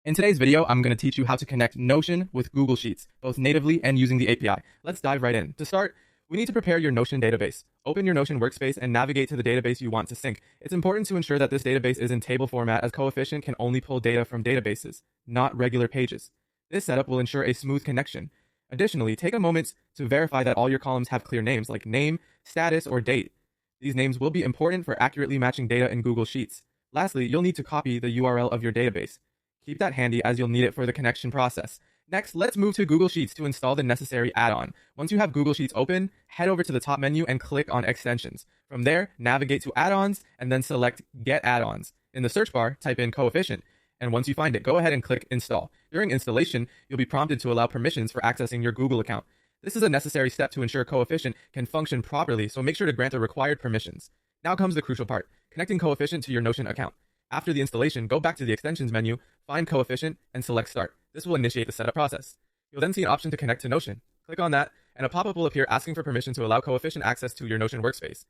In today's video, I'm going to teach you how to connect Notion with Google Sheets, both natively and using the API. Let's dive right in. To start, we need to prepare your Notion database. Open your Notion workspace and navigate to the database you want to sync. It's important to ensure that this database is in table format, as Coefficient can only pull data from databases, not regular pages. This setup will ensure a smooth connection. Additionally, take a moment to verify that all your columns have clear names like name, status, or date. These names will be important for accurately matching data in Google Sheets. Lastly, you'll need to copy the URL of your database. Keep that handy as you'll need it for the connection process. Next, let's move to Google Sheets to install the necessary add-on. Once you have Google Sheets open, head over to the top menu and click on Extensions. From there, navigate to Add-ons and then select Get Add-ons. In the search bar, type in Coefficient, and once you find it, go ahead and click Install. During installation, you'll be prompted to allow permissions for accessing your Google account. This is a necessary step to ensure Coefficient can function properly, so make sure to grant the required permissions. Now comes the crucial part, connecting Coefficient to your Notion account. After the installation, go back to the Extensions menu, find Coefficient, and select Start. This will initiate the setup process. You'll then see an option to connect to Notion. Click on that, and a pop-up will appear asking for permission to allow Coefficient access to your Notion workspace.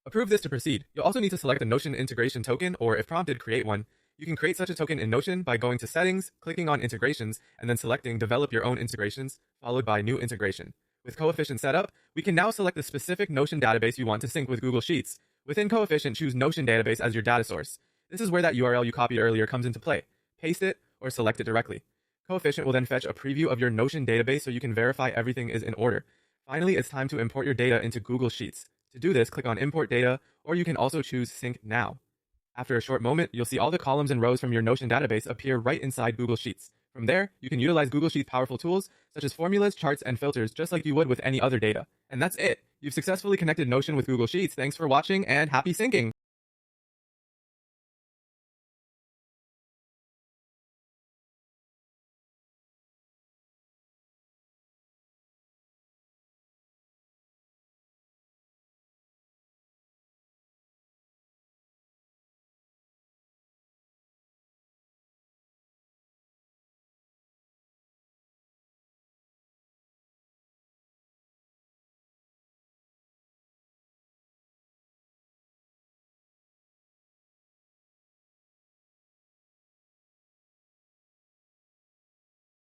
Approve this to proceed. You'll also need to select a Notion integration token, or if prompted, create one. You can create such a token in Notion by going to Settings, clicking on Integrations, and then selecting Develop Your Own Integrations, followed by New Integration. With Coefficient set up, we can now select the specific Notion database you want to sync with Google Sheets. Within Coefficient, choose Notion database as your data source. This is where that URL you copied earlier comes into play. Paste it or select it directly. Coefficient will then fetch a preview of your Notion database so you can verify everything is in order. Finally, it's time to import your data into Google Sheets. To do this, click on Import Data, or you can also choose Sync Now. After a short moment, you'll see all the columns and rows from your Notion database appear right inside Google Sheets. From there, you can utilize Google Sheets' powerful tools, such as formulas, charts, and filters, just like you would with any other data. And that's it! You've successfully connected Notion with Google Sheets. Thanks for watching, and happy syncing!